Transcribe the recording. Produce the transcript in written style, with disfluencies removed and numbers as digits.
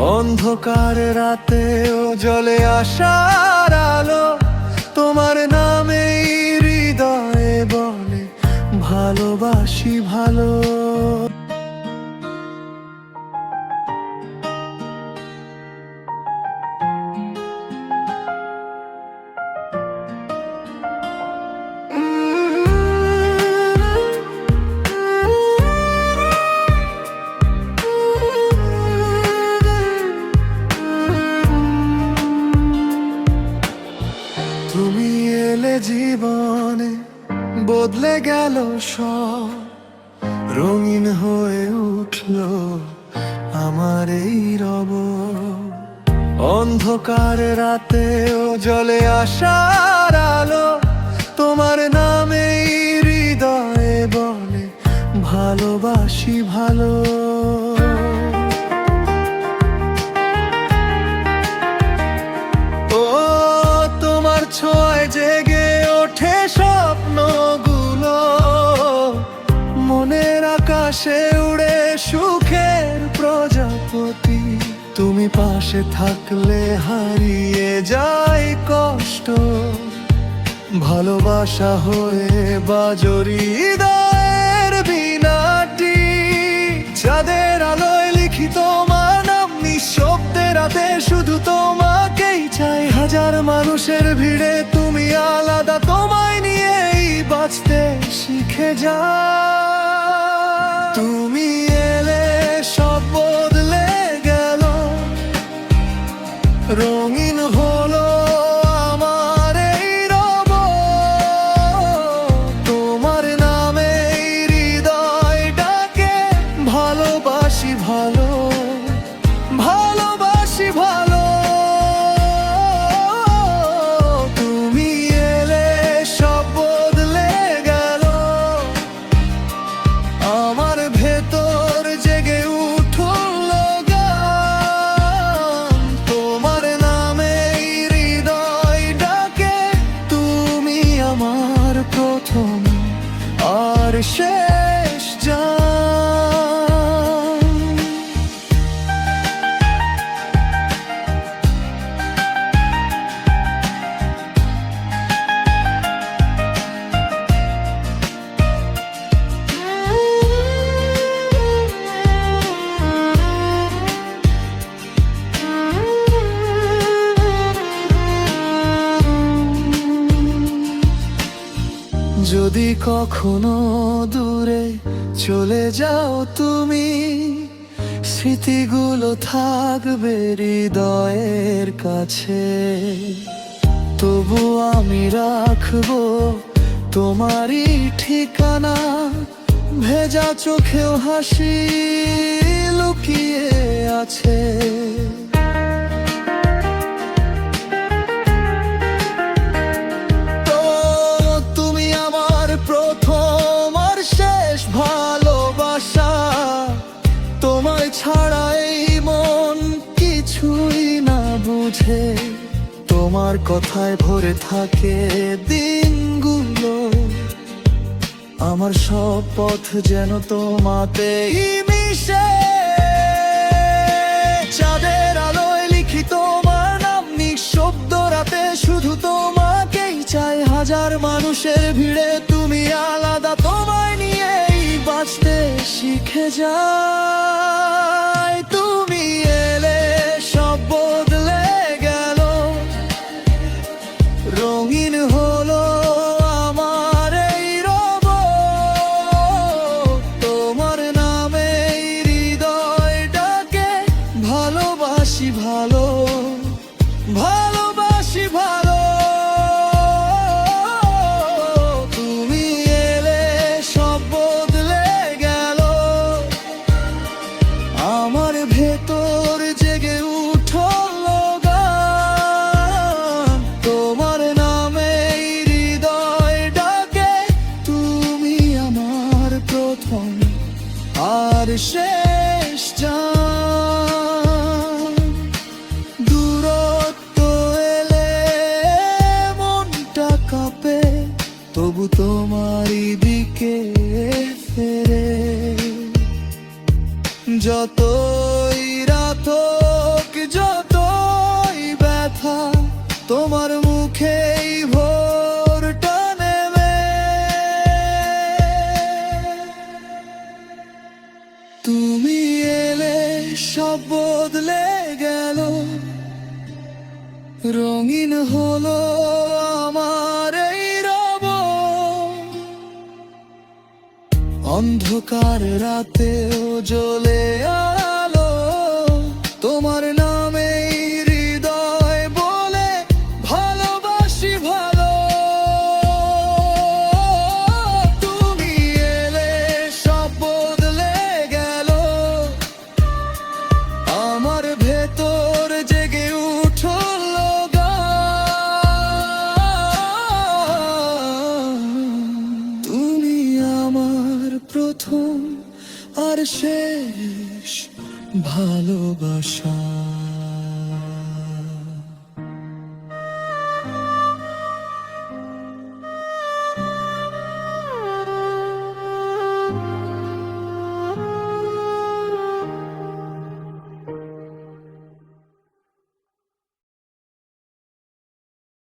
অন্ধকার রাতেও জ্বলে আশার আলো, তোমার নামে হৃদয়ে বলে ভালোবাসি ভালো। তুমি এলে জীবনে বদলে গেল সব, রঙিন হয়ে উঠলো আমার এই রব। অন্ধকার রাতেও জ্বলে আশার আলো, তোমার নামে হৃদয়ে বলে ভালোবাসি ভালো। ছোঁয়ায় জেগে ওঠে স্বপ্নগুলো, মনের আকাশে উড়ে সুখের প্রজাপতি। তুমি পাশে থাকলে হারিয়ে যায় কষ্ট, ভালোবাসা হয়ে বাজরি হৃদয়ের বিনাটি। চাঁদের আলোয় লিখি তোমার নাম, নিঃশব্দে রাতে শুধু তোমাকেই চাই। হাজার মানুষের ভিড়ে তুমি আলাদা, তোমায় নিয়েই বাঁচতে শিখে যা। তুমি এলে সব বদলে গেল, রঙিন হলো আমার এই রব। তোমার নামে হৃদয় ডাকে ভালোবাসি ভালো, ভালোবাসি ভালো। তুমি এলে সব বদলে গেল, আমার ভেতর জেগে উঠল গান। তোমার নামে হৃদয় ডাকে, তুমি আমার প্রথম আর শেষ জান। যদি কখনো দূরে চলে যাও তুমি, স্মৃতিগুলো থাকবে হৃদয়ের কাছে। তবু আমি রাখবো তোমারই ঠিকানা, ভেজা চোখেও হাসি লুকিয়ে আছে। তোমায় ছাড়া এই মন কিছুই না বুঝে, তোমার কথায় ভরে থাকে দিনগুলো। আমার সব পথ যেন তোমাতেই মিশে। চাঁদের আলোয় লিখি তোমার নাম, নিঃশব্দ রাতে শুধু তোমাকেই চাই। হাজার মানুষের ভিড়ে তুমি আলাদা, তোমায় নিয়েই বাঁচতে শিখে যাই। তুমি এলে সব বদলে গেল, রঙিন হলো আমার এই রব। তোমার নামে হৃদয় ডাকে ভালোবাসি ভালো, ভালোবাসি ভালো। তুমি এলে সব বদলে গেল, আমার ভেতর জেগে উঠল গান। তোমার নামে হৃদয় ডাকে, তুমি আমার প্রথম আর শেষ জান। দূরত্ব সব বদলে গেল, রঙিন হলো আমার এই রব। অন্ধকার রাতেও জ্বলে আলো, তোমার নামে হৃদয় বলে ভালোবাসি ভালো। তুমি এলে সব বদলে গেল, আমার ভেতর জেগে উঠল গান। তুমি আমার প্রথম আর শেষ ভালোবাসা।